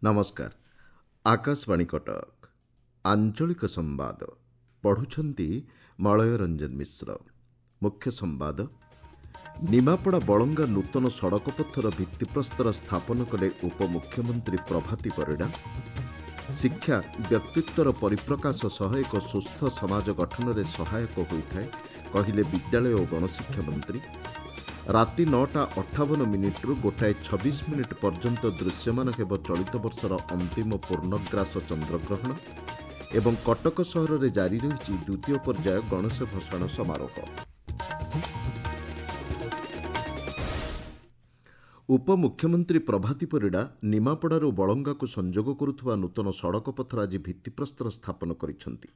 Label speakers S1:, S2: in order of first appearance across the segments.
S1: नमस्कार। आकाशवाणी कटक आंचलिक संवाद पढ़ुछंती मलय रंजन मिश्र। मुख्य संवाद निमापड़ा बलंगा नूतन सड़क पथर भित्तिप्रस्तर स्थापन कले उपमुख्यमंत्री प्रभाती परिडा। शिक्षा व्यक्तित्वर परिप्रकाश सह एक सुस्थ समाज गठन में सहायक होइଥାଏ कहिले विद्यालय और गणशिक्षा मंत्री। राति 9:58 गोटाए 26 मिनिट पर्यंत दृश्यमान हेब चलित वर्षर अंतिम पूर्णग्रास चंद्रग्रहण एवं कटक सहर में जारी रही द्वितीय पर्याय गणेश भसाण समारोह। उपमुख्यमंत्री प्रभाती परिडा निमापड़ारू बलंगा को संजोग करुवा नूतन सड़क पथर आज भित्तिप्रस्तर स्थापन करिसेंति।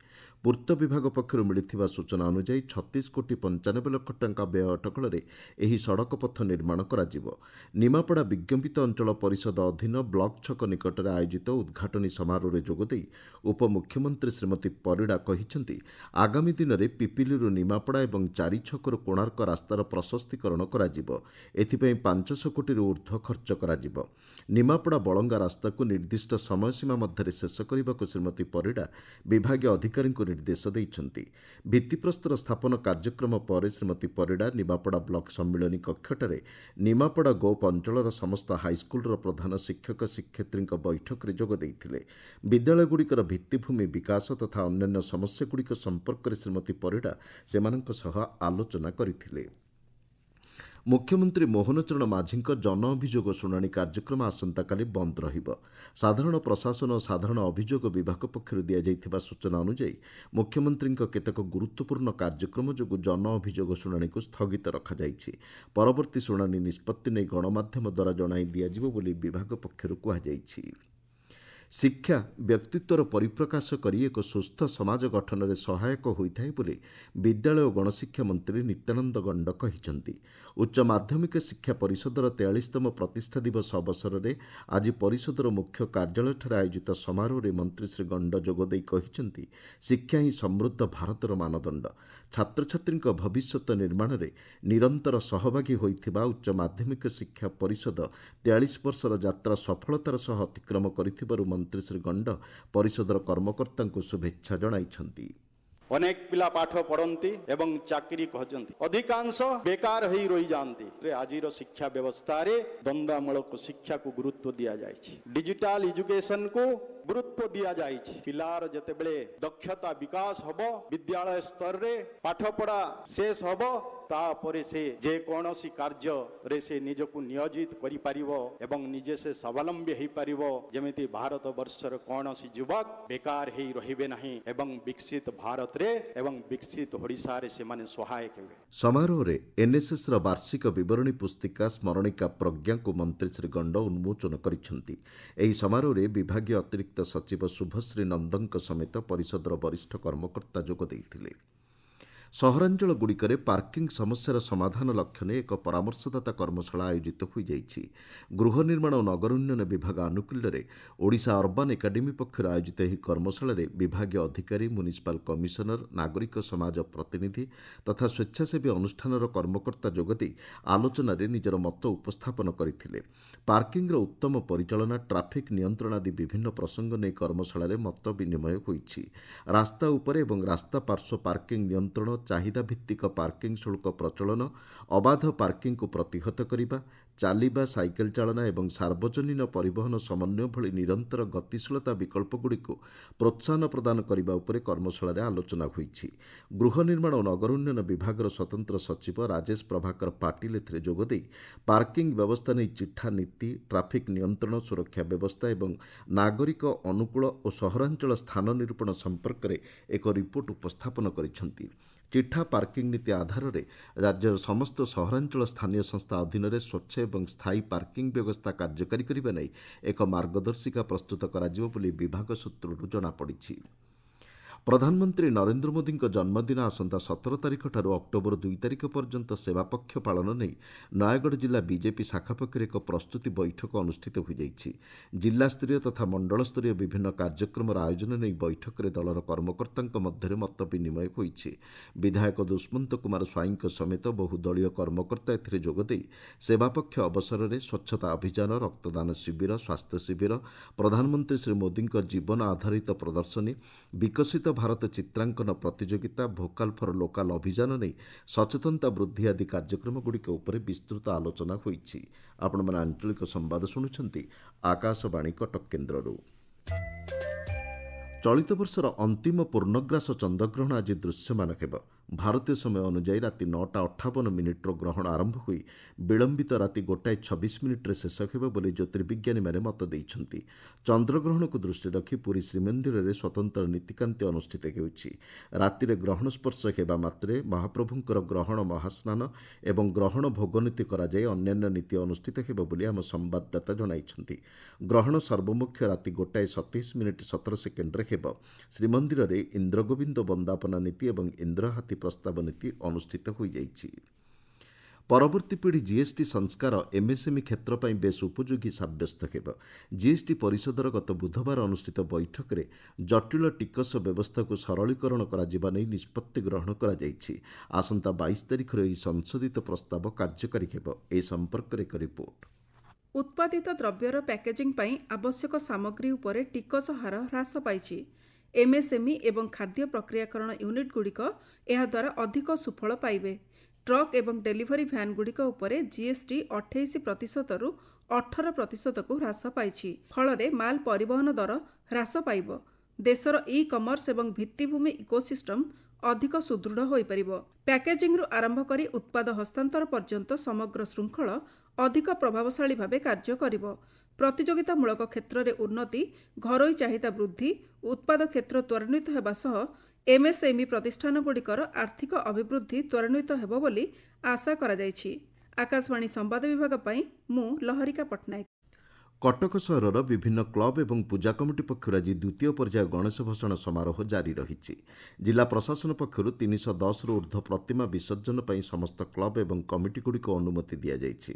S1: पूर्त विभाग पक्षर मिलिथिबा सूचना अनुसार 36 कोटी 95 लाख टंका व्यय अटकल एही सड़क पथ निर्माण कराजिबो। निमापड़ा विज्ञापित अंचल परिषद अधीन ब्लॉक छक निकट में आयोजित उद्घाटनी समारोह में जोगदे उपमुख्यमंत्री श्रीमती परिडा कहिसेंति आगामी दिन में पिपिलीरू निमापड़ा और 4 छकरू कोणार्क रास्तार प्रशस्तीकरण कराजिबो। एथिपई 500 कोटी ऊर्ध्व खर्च कराजिबो। निमापड़ा बलंगा रास्ता को निर्दिष्ट समय सीमा मध्य शेष करने को श्रीमती परिडा विभागीय अधिकारी को निर्देश देइछंती। भित्तिप्रस्तर स्थापन कार्यक्रम पर श्रीमती परिडा निमापड़ा ब्लॉक सम्मिलनी कक्षठारे निमापड़ा गोप अंचलर समस्त हाईस्कुलर प्रधान शिक्षक शिक्षयित्री बैठक में जोग देइथिले। विद्यालयगुड़िकर भित्तिभूमि विकास तथा अन्यान्य समस्यागुड़िक संपर्क में श्रीमती परिडा सेमानंक सह आलोचना करथिले। मुख्यमंत्री मोहन चरण माझी जन अभियोग शुणाणी कार्यक्रम आसंताकाली बंद रहिबो। साधारण प्रशासन और साधारण अभियोग विभाग पक्षर दिया सूचना अनुसार मुख्यमंत्री केतेक गुरुत्वपूर्ण कार्यक्रम जो जन अभियोग शुणाणी को स्थगित रखाଯାଇଛି। परवर्ती शुणाणी निष्पत्ति नहीं गणमाध्यम द्वारा जणाई दियाजिबो बोली विभाग पक्षर कुहाଯାଇଛି। शिक्षा व्यक्तित्वर परिप्रकाश करी एक सुस्थ समाज गठन में सहायक होइଥାଏ बोली विद्यालय और गणशिक्षा मंत्री नित्यानंद गंड कहिसेंति। उच्च माध्यमिक शिक्षा परिषदर 43तम प्रतिष्ठा दिवस अवसर में आज परिषदर मुख्य कार्यालय आयोजित समारोह में मंत्री श्री गंड जोगदे कहिसेंति शिक्षा ही समृद्ध भारतर मानदंड। छात्र छात्री भविष्य निर्माण में निरंतर सहभागी होइथिबा उच्च माध्यमिक शिक्षा परिषद 43 वर्षर यात्रा सफलतार सह अतिक्रम करिथिबारु मंत्री श्री गंड परिषदर कर्मकर्ता को शुभेच्छा जणाइछंती।
S2: अनेक पिला पाठ पढ़ती एवं चाकरी कहते अधिकांश बेकार ही रही जाती। आज शिक्षा व्यवस्था रे द्वंद्वमूलक शिक्षा को गुरुत्व दिया जाए। डिजिटल एजुकेशन को गुरुत्व दिया जाए। पिलार जतेबेले दक्षता विकास हबो विद्यालय स्तर रे पाठ पढ़ा शेष हबो तापरे से जे कौनसी कार्य रे से निजको नियोजित करि परिबो एवं निजे से स्वावलंबी होई परिबो। जेमिति भारत वर्षर कौनसी युवक बेकार ही रहिबे नहीं एवं विकसित भारत रे एवं विकसित ओडिशा रे से माने सहायक हेबे।
S1: समारोह रे एनएसएस रा वार्षिक विवरणी पुस्तिका स्मरणिका प्रज्ञा को मंत्री श्री गंड उन्मोचन करिसेंति। एही समारोह रे विभागीय अतिरिक्त सचिव शुभश्री नंदन समेत परिषदर वरिष्ठ कर्मकर्ता जोग देइथिले। सहरांचल गुड़िकरे पार्किंग समस्यार समाधान लक्ष्य ने एक परामर्शदाता कर्मशाला आयोजित हो जाइछि। गृह निर्माण और नगर उन्नयन विभाग आनुकूल्य रे ओडिशा अर्बन एकाडेमी पक्षर आयोजित ଏହି कर्मशाला विभागीय अधिकारी म्युनिसिपल कमिशनर नागरिक समाज प्रतिनिधि तथा स्वेच्छासेवी अनुष्ठानर कर्मकर्ता जोगदे आलोचन निजर मत उपस्थापन करथिले। पार्किंग उत्तम परिचालना ट्राफिक नियंत्रण आदि विभिन्न प्रसंग नहीं कर्मशाला मत विनिमय होइछि। रास्ता उपर एवं रास्ता पार्श्व पार्किंग नियंत्रण चाहिदा भित्तिक पार्किंग शुल्क प्रचलन अबाध पार्किंग को प्रतिहत करिबा चालिबा साइकेल चालना एवं सार्वजनीन परिवहन समन्वय भली निरंतर गतिशीलता विकल्पगुड़िक प्रोत्साहन प्रदान करने उपर कर्मशाला आलोचना होइछि। गृह निर्माण और नगर उन्नयन विभाग स्वतंत्र सचिव राजेश प्रभाकर पाटिल एथिरे जोगदे पार्किंग व्यवस्था नहीं चिठा नीति ट्राफिक नियंत्रण सुरक्षा व्यवस्था एवं नागरिक अनुकूल और सहरांचल स्थान निरूपण संपर्क में एक रिपोर्ट उपस्थापन करिसेंति। चिठा पार्किंग नीति आधार में राज्यर समस्त सहरांचल स्थानीय संस्था अधीन में स्वच्छ एवं स्थायी पार्किंग व्यवस्था कार्यकारी करने नहीं एक मार्गदर्शिका प्रस्तुत करा जिवो बोली विभाग सूत्रରୁ जଣାपड़ी। ପ୍ରଧାନମନ୍ତ୍ରୀ ନରେନ୍ଦ୍ର ମୋଦିଙ୍କ ଜନ୍ମଦିନ ଆସନ୍ତା 17 ତାରିଖଠାରୁ ଅକ୍ଟୋବର 2 ତାରିଖ ପର୍ଯ୍ୟନ୍ତ ସେବାପକ୍ଷ ପାଳନ ନେଇ ନୟାଗଡ଼ ଜିଲ୍ଲା ବିଜେପି ଶାଖା ପକ୍ଷରୁ ଏକ ପ୍ରସ୍ତୁତି ବୈଠକ ଅନୁଷ୍ଠିତ ହୋଇଯାଇଛି। ଜିଲ୍ଲାସ୍ତରୀୟ ତଥା ମଣ୍ଡଳସ୍ତରୀୟ ବିଭିନ୍ନ କାର୍ଯ୍ୟକ୍ରମର ଆୟୋଜନ ନେଇ ବୈଠକରେ ଦଳର କର୍ମକର୍ତ୍ତାଙ୍କ ମଧ୍ୟରେ ମତ ବିନିମୟ ହୋଇଛି। ବିଧାୟକ ଦୁଷ୍ମନ୍ତ କୁମାର ସ୍ୱାଇଁଙ୍କ ସମେତ ବହୁ ଦଳୀୟ କର୍ମକର୍ତ୍ତା ଏଥିରେ ଯୋଗଦେଇ ସେବାପକ୍ଷ ଅବସରରେ ସ୍ୱଚ୍ଛତା ଅଭିଯାନ, ରକ୍ତଦାନ ଶିବିର, ସ୍ୱାସ୍ଥ୍ୟ ଶିବିର, ପ୍ରଧାନମନ୍ତ୍ରୀ ଶ୍ରୀ ମୋଦିଙ୍କ ଜୀବନ ଆଧାରିତ ପ୍ରଦର୍ଶନୀ, ବିକଶିତ ଭାରତ ଚିତ୍ରାଙ୍କନ ପ୍ରତିଯୋଗିତା, ଭୋକାଲ ଫର ଲୋକାଲ ଅଭିଯାନ ନେଇ ସଚେତନତା ବୃଦ୍ଧି ଆଦି କାର୍ଯ୍ୟକ୍ରମଗୁଡ଼ିକ ଉପରେ ବିସ୍ତୃତ ଆଲୋଚନା ହୋଇଛି। ଆପଣମାନେ ଆଞ୍ଚଳିକ ସମ୍ବାଦ ଶୁଣୁଛନ୍ତି ଆକାଶବାଣୀ କଟକ କେନ୍ଦ୍ରରୁ। ଚଳିତ ବର୍ଷର ଅନ୍ତିମ ପୂର୍ଣ୍ଣଗ୍ରାସ ଚନ୍ଦ୍ରଗ୍ରହଣ ଆଜି ଦୃଶ୍ୟମାନ ହେବ। ଭାରତୀୟ ସମୟ ଅନୁଯାୟୀ ରାତି 9:58 ଗ୍ରହଣ ଆରମ୍ଭ ହୋଇ ବିଳମ୍ବିତ ରାତି 1:26 ଶେଷ ହେବ ବୋଲି ଜ୍ୟୋତିର୍ବିଜ୍ଞାନୀମାନେ ମତ ଦେଇଛନ୍ତି। ଚନ୍ଦ୍ରଗ୍ରହଣକୁ ଦୃଷ୍ଟିରେ ରଖି ପୁରୀ ଶ୍ରୀମନ୍ଦିରରେ ସ୍ୱତନ୍ତ୍ର ନୀତିକାନ୍ତି ଅନୁଷ୍ଠିତ ହେଉଛି। ରାତିରେ ଗ୍ରହଣ ସ୍ପର୍ଶ ହେବା ମାତ୍ରେ ମହାପ୍ରଭୁଙ୍କର ଗ୍ରହଣ ମହାସ୍ନାନ ଏବଂ ଗ୍ରହଣ ଭୋଗନୀତି କରାଯାଇ ଅନ୍ୟାନ୍ୟ ନୀତି ଅନୁଷ୍ଠିତ ହେବ ବୋଲି ଆମ ସମ୍ବାଦଦାତା ଜଣାଇଛନ୍ତି। ଗ୍ରହଣ ସର୍ବମୁଖ୍ୟ ରାତି 1:27:17 ହେବ। ଶ୍ରୀମନ୍ଦିରରେ ଇନ୍ଦ୍ରଗୋବିନ୍ଦ ବନ୍ଦାପନା ନୀତି ଏବଂ ଇନ୍ଦ୍ରହାତୀ ପ୍ରସ୍ତାବ ନୀତି ଅନୁଷ୍ଠିତ ହୋଇଯାଇଛି। ପରବର୍ତ୍ତୀ ପିଢ଼ି ଜିଏସ୍ଟି ସଂସ୍କାର ଏମ୍ଏସ୍ଏମ୍ଇ କ୍ଷେତ୍ର ପାଇଁ ବେଶ୍ ଉପଯୋଗୀ ସାବ୍ୟସ୍ତ ହେବ। ଜିଏସ୍ଟି ପରିଷଦର ଗତ ବୁଧବାର ଅନୁଷ୍ଠିତ ବୈଠକରେ ଜଟିଳ ଟିକସ ବ୍ୟବସ୍ଥାକୁ ସରଳୀକରଣ କରାଯିବା ନେଇ ନିଷ୍ପତ୍ତି ଗ୍ରହଣ କରାଯାଇଛି। ଆସନ୍ତା 22 ତାରିଖରେ ଏହି ସଂଶୋଧିତ ପ୍ରସ୍ତାବ କାର୍ଯ୍ୟକାରୀ ହେବ। ଏ ସମ୍ପର୍କରେ ଏକ ରିପୋର୍ଟ।
S3: ଉତ୍ପାଦିତ ଦ୍ରବ୍ୟର ପ୍ୟାକେଜିଂ ପାଇଁ ଆବଶ୍ୟକ ସାମଗ୍ରୀ ଉପରେ ଟିକସ ହାର ହ୍ରାସ ପାଇଛି। ଏମ୍ଏସ୍ଏମ୍ଇ ଏବଂ ଖାଦ୍ୟ ପ୍ରକ୍ରିୟାକରଣ ୟୁନିଟ୍ଗୁଡ଼ିକ ଏହାଦ୍ୱାରା ଅଧିକ ସୁଫଳ ପାଇବେ। ଟ୍ରକ୍ ଏବଂ ଡେଲିଭରି ଭ୍ୟାନ୍ଗୁଡ଼ିକ ଉପରେ ଜିଏସ୍ଟି 28%ରୁ 18%କୁ ହ୍ରାସ ପାଇଛି। ଫଳରେ ମାଲ ପରିବହନ ଦର ହ୍ରାସ ପାଇବ। ଦେଶର ଇ-କମର୍ସ ଏବଂ ଭିତ୍ତିଭୂମି ଇକୋସିଷ୍ଟମ ଅଧିକ ସୁଦୃଢ଼ ହୋଇପାରିବ। ପ୍ୟାକେଜିଂରୁ ଆରମ୍ଭ କରି ଉତ୍ପାଦ ହସ୍ତାନ୍ତର ପର୍ଯ୍ୟନ୍ତ ସମଗ୍ର ଶୃଙ୍ଖଳ ଅଧିକ ପ୍ରଭାବଶାଳୀ ଭାବେ କାର୍ଯ୍ୟ କରିବ। ପ୍ରତିଯୋଗିତାମୂଳକ କ୍ଷେତ୍ରରେ ଉନ୍ନତି, ଘରୋଇ ଚାହିଦା ବୃଦ୍ଧି, ଉତ୍ପାଦ କ୍ଷେତ୍ର ତ୍ୱରାନ୍ୱିତ ହେବା ସହ ଏମ୍ଏସ୍ଏମ୍ଇ ପ୍ରତିଷ୍ଠାନଗୁଡ଼ିକର ଆର୍ଥିକ ଅଭିବୃଦ୍ଧି ତ୍ୱରାନ୍ୱିତ ହେବ ବୋଲି ଆଶା କରାଯାଇଛି। ଆକାଶବାଣୀ ସମ୍ବାଦ ବିଭାଗ ପାଇଁ ମୁଁ ଲହରିକା ପଟ୍ଟନାୟକ।
S1: କଟକ ସହରର ବିଭିନ୍ନ କ୍ଲବ ଏବଂ ପୂଜା କମିଟି ପକ୍ଷରୁ ଆଜି ଦ୍ୱିତୀୟ ପର୍ଯ୍ୟାୟ ଗଣେଶ ଭସାଣ ସମାରୋହ ଜାରି ରହିଛି। ଜିଲ୍ଲା ପ୍ରଶାସନ ପକ୍ଷରୁ 310ରୁ ଊର୍ଦ୍ଧ୍ୱ ପ୍ରତିମା ବିସର୍ଜନ ପାଇଁ ସମସ୍ତ କ୍ଲବ ଏବଂ କମିଟିଗୁଡ଼ିକୁ ଅନୁମତି ଦିଆଯାଇଛି।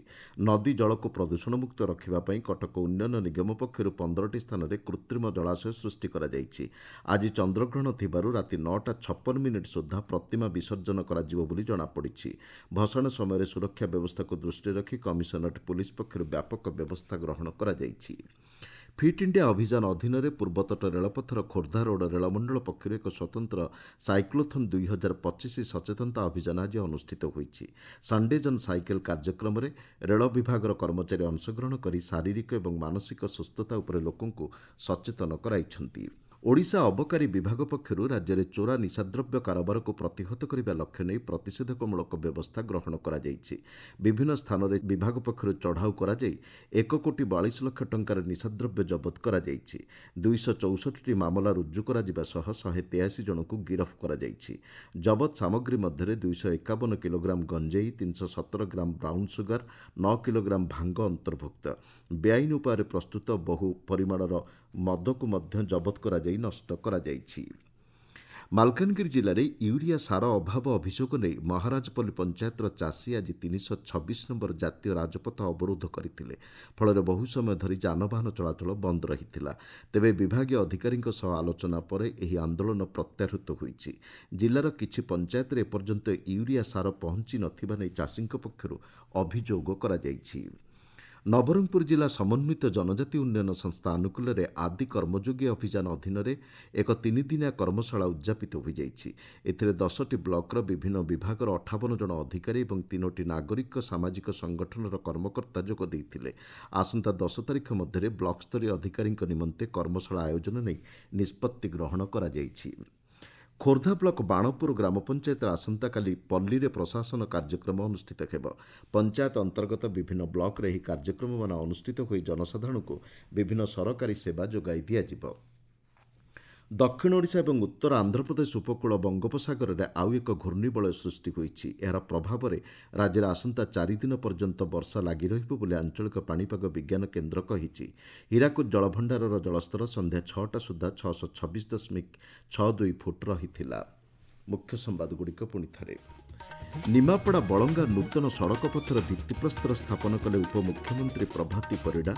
S1: ନଦୀ ଜଳକୁ ପ୍ରଦୂଷଣମୁକ୍ତ ରଖିବା ପାଇଁ କଟକ ଉନ୍ନୟନ ନିଗମ ପକ୍ଷରୁ 15ଟି ସ୍ଥାନରେ କୃତ୍ରିମ ଜଳାଶୟ ସୃଷ୍ଟି କରାଯାଇଛି। ଆଜି ଚନ୍ଦ୍ରଗ୍ରହଣ ଥିବାରୁ ରାତି 9:56 ସୁଦ୍ଧା ପ୍ରତିମା ବିସର୍ଜନ କରାଯିବ ବୋଲି ଜଣାପଡ଼ିଛି। ଭସାଣ ସମୟରେ ସୁରକ୍ଷା ବ୍ୟବସ୍ଥାକୁ ଦୃଷ୍ଟିରେ ରଖି କମିଶନରେଟ୍ ପୁଲିସ ପକ୍ଷରୁ ବ୍ୟାପକ ବ୍ୟବସ୍ଥା ଗ୍ରହଣ କରାଯାଇଛି। ଫିଟ୍ ଇଣ୍ଡିଆ ଅଭିଯାନ ଅଧୀନରେ ପୂର୍ବତଟ ରେଳପଥର ଖୋର୍ଦ୍ଧା ରୋଡ୍ ରେଳମଣ୍ଡଳ ପକ୍ଷରୁ ଏକ ସ୍ୱତନ୍ତ୍ର ସାଇକ୍ଲୋଥନ୍ 2025 ସଚେତନତା ଅଭିଯାନ ଆଜି ଅନୁଷ୍ଠିତ ହୋଇଛି। ସଣ୍ଡେଜ୍ ଅନ୍ ସାଇକେଲ୍ କାର୍ଯ୍ୟକ୍ରମରେ ରେଳ ବିଭାଗର କର୍ମଚାରୀ ଅଂଶଗ୍ରହଣ କରି ଶାରୀରିକ ଏବଂ ମାନସିକ ସୁସ୍ଥତା ଉପରେ ଲୋକଙ୍କୁ ସଚେତନ କରାଇଛନ୍ତି। ଓଡ଼ିଶା ଅବକାରୀ ବିଭାଗ ପକ୍ଷରୁ ରାଜ୍ୟରେ ଚୋରା ନିଶାଦ୍ରବ୍ୟ କାରବାରକୁ ପ୍ରତିହତ କରିବା ଲକ୍ଷ୍ୟ ନେଇ ପ୍ରତିଷେଧକମୂଳକ ବ୍ୟବସ୍ଥା ଗ୍ରହଣ କରାଯାଇଛି। ବିଭିନ୍ନ ସ୍ଥାନରେ ବିଭାଗ ପକ୍ଷରୁ ଚଢ଼ାଉ କରାଯାଇ 1,42 ଲକ୍ଷ ଟଙ୍କାର ନିଶାଦ୍ରବ୍ୟ ଜବତ କରାଯାଇଛି। 264ଟି ମାମଲା ରୁଜୁ କରାଯିବା ସହ 183 ଜଣଙ୍କୁ ଗିରଫ କରାଯାଇଛି। ଜବତ ସାମଗ୍ରୀ ମଧ୍ୟରେ 251 କିଲୋଗ୍ରାମ ଗଞ୍ଜେଇ, 317 ଗ୍ରାମ ବ୍ରାଉନ୍ ସୁଗାର, 9 କିଲୋଗ୍ରାମ ଭାଙ୍ଗ ଅନ୍ତର୍ଭୁକ୍ତ। ବେଆଇନ ଉପାୟରେ ପ୍ରସ୍ତୁତ ବହୁ ପରିମାଣର ମଦକୁ ମଧ୍ୟ ଜବତ କରାଯାଇ ନଷ୍ଟ କରାଯାଇଛି। ମାଲକାନଗିରି ଜିଲ୍ଲାରେ ୟୁରିଆ ସାର ଅଭାବ ଅଭିଯୋଗ ନେଇ ମହାରାଜପଲ୍ଲୀ ପଞ୍ଚାୟତର ଚାଷୀ ଆଜି 326 ନମ୍ବର ଜାତୀୟ ରାଜପଥ ଅବରୋଧ କରିଥିଲେ। ଫଳରେ ବହୁ ସମୟ ଧରି ଯାନବାହନ ଚଳାଚଳ ବନ୍ଦ ରହିଥିଲା। ତେବେ ବିଭାଗୀୟ ଅଧିକାରୀଙ୍କ ସହ ଆଲୋଚନା ପରେ ଏହି ଆନ୍ଦୋଳନ ପ୍ରତ୍ୟାହୃତ ହୋଇଛି। ଜିଲ୍ଲାର କିଛି ପଞ୍ଚାୟତରେ ଏପର୍ଯ୍ୟନ୍ତ ୟୁରିଆ ସାର ପହଞ୍ଚି ନଥିବା ନେଇ ଚାଷୀଙ୍କ ପକ୍ଷରୁ ଅଭିଯୋଗ କରାଯାଇଛି। ନବରଙ୍ଗପୁର ଜିଲ୍ଲା ସମନ୍ୱିତ ଜନଜାତି ଉନ୍ନୟନ ସଂସ୍ଥା ଆନୁକୂଲ୍ୟରେ ଆଦି କର୍ମଯୋଗୀ ଅଭିଯାନ ଅଧୀନରେ ଏକ 3 ଦିନିଆ କର୍ମଶାଳା ଉଦ୍ଯାପିତ ହୋଇଯାଇଛି। ଏଥିରେ 10ଟି ବ୍ଲକର ବିଭିନ୍ନ ବିଭାଗର 58 ଜଣ ଅଧିକାରୀ ଏବଂ 3ଟି ନାଗରିକ ସାମାଜିକ ସଂଗଠନର କର୍ମକର୍ତ୍ତା ଯୋଗ ଦେଇଥିଲେ। ଆସନ୍ତା 10 ତାରିଖ ମଧ୍ୟରେ ବ୍ଲକସ୍ତରୀୟ ଅଧିକାରୀଙ୍କ ନିମନ୍ତେ କର୍ମଶାଳା ଆୟୋଜନ ନେଇ ନିଷ୍ପତ୍ତି ଗ୍ରହଣ କରାଯାଇଛି। ଖୋର୍ଦ୍ଧା ବ୍ଲକ ବାଣପୁର ଗ୍ରାମପଞ୍ଚାୟତର ଆସନ୍ତାକାଲି ପଲ୍ଲୀରେ ପ୍ରଶାସନ କାର୍ଯ୍ୟକ୍ରମ ଅନୁଷ୍ଠିତ ହେବ। ପଞ୍ଚାୟତ ଅନ୍ତର୍ଗତ ବିଭିନ୍ନ ବ୍ଲକରେ ଏହି କାର୍ଯ୍ୟକ୍ରମମାନ ଅନୁଷ୍ଠିତ ହୋଇ ଜନସାଧାରଣଙ୍କୁ ବିଭିନ୍ନ ସରକାରୀ ସେବା ଯୋଗାଇ ଦିଆଯିବ। ଦକ୍ଷିଣ ଓଡ଼ିଶା ଏବଂ ଉତ୍ତର ଆନ୍ଧ୍ରପ୍ରଦେଶ ଉପକୂଳ ବଙ୍ଗୋପସାଗରରେ ଆଉ ଏକ ଘୂର୍ଣ୍ଣିବଳୟ ସୃଷ୍ଟି ହୋଇଛି। ଏହାର ପ୍ରଭାବରେ ରାଜ୍ୟରେ ଆସନ୍ତା 4 ଦିନ ପର୍ଯ୍ୟନ୍ତ ବର୍ଷା ଲାଗି ରହିବ ବୋଲି ଆଞ୍ଚଳିକ ପାଣିପାଗ ବିଜ୍ଞାନ କେନ୍ଦ୍ର କହିଛି। ହୀରାକୁଦ ଜଳଭଣ୍ଡାରର ଜଳସ୍ତର ସନ୍ଧ୍ୟା 6ଟା ସୁଦ୍ଧା 626.62 ଫୁଟ ରହିଥିଲା। ମୁଖ୍ୟ ସମ୍ବାଦଗୁଡ଼ିକ ପୁଣି ଥରେ। ନିମାପଡ଼ା ବଳଙ୍ଗା ନୂତନ ସଡ଼କ ପଥର ଭିତ୍ତିପ୍ରସ୍ତର ସ୍ଥାପନ କଲେ ଉପମୁଖ୍ୟମନ୍ତ୍ରୀ ପ୍ରଭାତୀ ପରିଡ଼ା।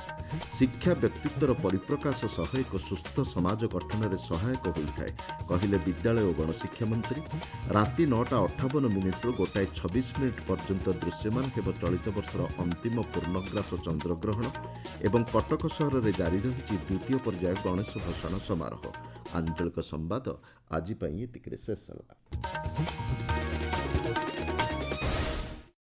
S1: ଶିକ୍ଷା ବ୍ୟକ୍ତିତ୍ୱର ପରିପ୍ରକାଶ ସହ ଏକ ସୁସ୍ଥ ସମାଜ ଗଠନରେ ସହାୟକ ହୋଇଥାଏ କହିଲେ ବିଦ୍ୟାଳୟ ଓ ଗଣଶିକ୍ଷା ମନ୍ତ୍ରୀ। ରାତି 9:58 ଗୋଟାଏ 26 ମିନିଟ୍ ପର୍ଯ୍ୟନ୍ତ ଦୃଶ୍ୟମାନ ହେବ ଚଳିତ ବର୍ଷର ଅନ୍ତିମ ପୂର୍ଣ୍ଣଗ୍ରାସ ଚନ୍ଦ୍ରଗ୍ରହଣ ଏବଂ କଟକ ସହରରେ ଜାରି ରହିଛି ଦ୍ୱିତୀୟ ପର୍ଯ୍ୟାୟ ଗଣେଶ ଭସାଣ ସମାରୋହ। ଆଞ୍ଚଳିକ ସମ୍ବାଦ ଆଜି ପାଇଁ ଏତିକିରେ ଶେଷ ହେଲା।